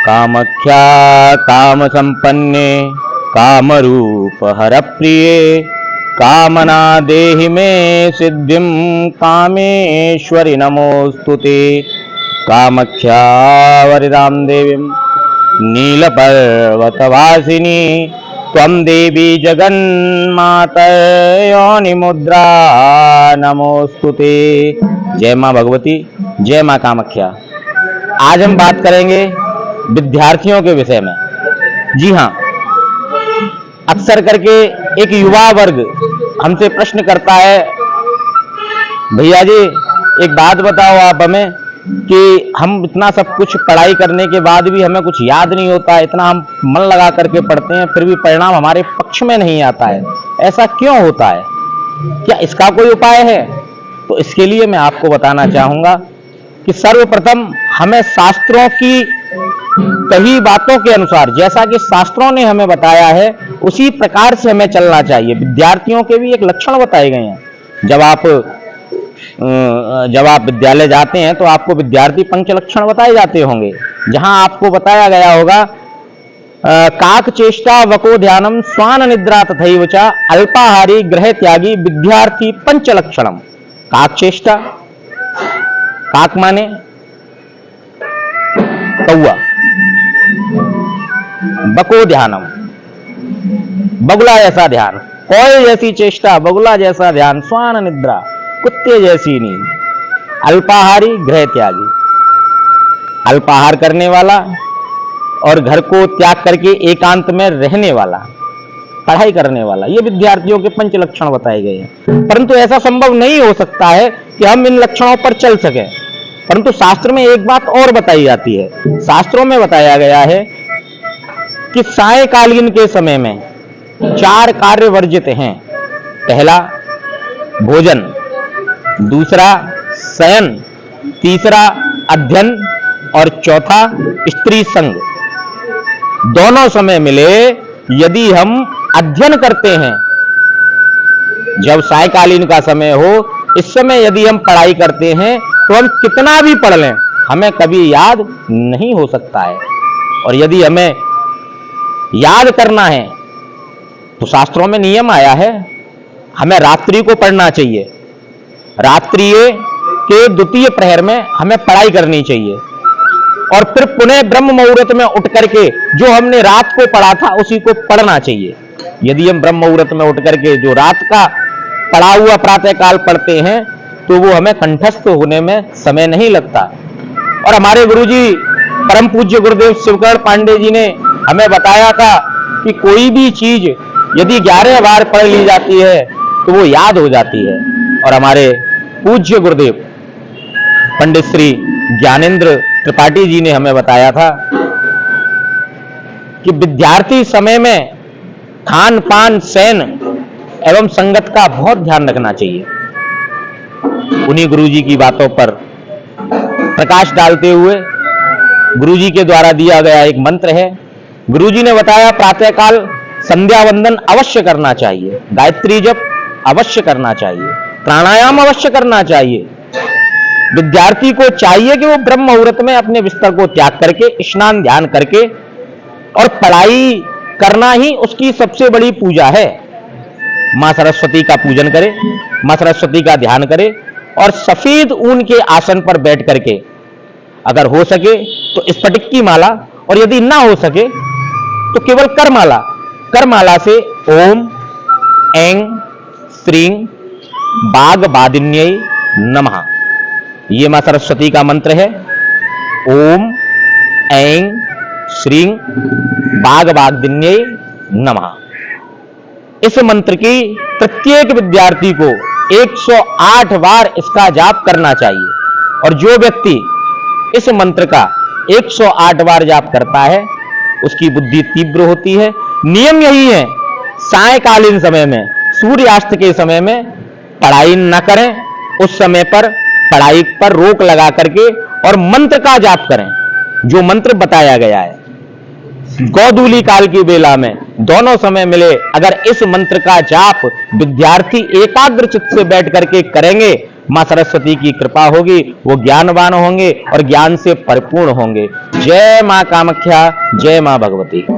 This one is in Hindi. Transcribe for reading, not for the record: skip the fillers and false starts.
कामख्या काम संपन्ने कामरूप हर प्रिये कामना देहि मे सिद्धिं कामेश्वरि नमोस्तुते। कामख्या वरदां देवीं नीलपर्वतवासिनी त्वं देवी जगन्माता योनिमुद्रा नमोस्तुते। जय मां भगवती, जय मां कामख्या। आज हम बात करेंगे विद्यार्थियों के विषय में। जी हाँ, अक्सर करके एक युवा वर्ग हमसे प्रश्न करता है, भैया जी एक बात बताओ आप हमें कि हम इतना सब कुछ पढ़ाई करने के बाद भी हमें कुछ याद नहीं होता, इतना हम मन लगा करके पढ़ते हैं फिर भी परिणाम हमारे पक्ष में नहीं आता है, ऐसा क्यों होता है? क्या इसका कोई उपाय है? तो इसके लिए मैं आपको बताना चाहूंगा कि सर्वप्रथम हमें शास्त्रों की कही बातों के अनुसार, जैसा कि शास्त्रों ने हमें बताया है उसी प्रकार से हमें चलना चाहिए। विद्यार्थियों के भी एक लक्षण बताए गए हैं। जब आप विद्यालय जाते हैं तो आपको विद्यार्थी पंच लक्षण बताए जाते होंगे, जहां आपको बताया गया होगा काक चेष्टा वको ध्यानम स्वान निद्रा तथैव च अल्पाहारी ग्रह त्यागी विद्यार्थी पंच लक्षणम। काक चेष्टा, काक माने कौआ, बको ध्यानम बगुला जैसा ध्यान, कोयल जैसी चेष्टा बगुला जैसा ध्यान, स्वान निद्रा कुत्ते जैसी नींद, अल्पाहारी गृह त्यागी, अल्पाहार करने वाला और घर को त्याग करके एकांत में रहने वाला, पढ़ाई करने वाला, ये विद्यार्थियों के पंच लक्षण बताए गए हैं। परंतु ऐसा संभव नहीं हो सकता है कि हम इन लक्षणों पर चल सकें। परंतु शास्त्र में एक बात और बताई जाती है। शास्त्रों में बताया गया है कि सायकालीन के समय में 4 कार्य वर्जित हैं। पहला भोजन, दूसरा शयन, तीसरा अध्ययन और चौथा स्त्री संग। दोनों समय मिले यदि हम अध्ययन करते हैं, जब सायकालीन का समय हो, इस समय यदि हम पढ़ाई करते हैं तो हम कितना भी पढ़ लें हमें कभी याद नहीं हो सकता है। और यदि हमें याद करना है तो शास्त्रों में नियम आया है, हमें रात्रि को पढ़ना चाहिए। रात्रि के द्वितीय प्रहर में हमें पढ़ाई करनी चाहिए और फिर पुनः ब्रह्म मुहूर्त में उठ करके जो हमने रात को पढ़ा था उसी को पढ़ना चाहिए। यदि हम ब्रह्म मुहूर्त में उठ करके जो रात का पढ़ा हुआ प्रातः काल पढ़ते हैं तो वो हमें कंठस्थ होने में समय नहीं लगता। और हमारे गुरुजी परम पूज्य गुरुदेव शिवकर्ण पांडे जी ने हमें बताया था कि कोई भी चीज यदि 11 बार पढ़ ली जाती है तो वो याद हो जाती है। और हमारे पूज्य गुरुदेव पंडित श्री ज्ञानेंद्र त्रिपाठी जी ने हमें बताया था कि विद्यार्थी समय में खान पान शयन एवं संगत का बहुत ध्यान रखना चाहिए। उन्हीं गुरुजी की बातों पर प्रकाश डालते हुए गुरुजी के द्वारा दिया गया एक मंत्र है। गुरुजी ने बताया प्रातःकाल संध्या वंदन अवश्य करना चाहिए, गायत्री जप अवश्य करना चाहिए, प्राणायाम अवश्य करना चाहिए। विद्यार्थी को चाहिए कि वो ब्रह्म मुहूर्त में अपने बिस्तर को त्याग करके स्नान ध्यान करके और पढ़ाई करना ही उसकी सबसे बड़ी पूजा है। मां सरस्वती का पूजन करे, मां सरस्वती का ध्यान करे और सफेद ऊन के आसन पर बैठ करके अगर हो सके तो स्फटिक की माला, और यदि ना हो सके तो केवल करमाला, करमाला से ओम ऐं श्रीं बागबादिन्यै नमः, ये मां सरस्वती का मंत्र है। ओम ऐं श्रीं बागबादिन्यै नमः। इस मंत्र की प्रत्येक विद्यार्थी को 108 बार इसका जाप करना चाहिए। और जो व्यक्ति इस मंत्र का 108 बार जाप करता है उसकी बुद्धि तीव्र होती है। नियम यही है, सायकालीन समय में, सूर्यास्त के समय में पढ़ाई न करें, उस समय पर पढ़ाई पर रोक लगा करके और मंत्र का जाप करें जो मंत्र बताया गया है। गोधूली काल की बेला में दोनों समय मिले अगर इस मंत्र का जाप विद्यार्थी एकाग्र चित्त से बैठ करके करेंगे मां सरस्वती की कृपा होगी, वो ज्ञानवान होंगे और ज्ञान से परिपूर्ण होंगे। जय मां कामाख्या, जय मां भगवती।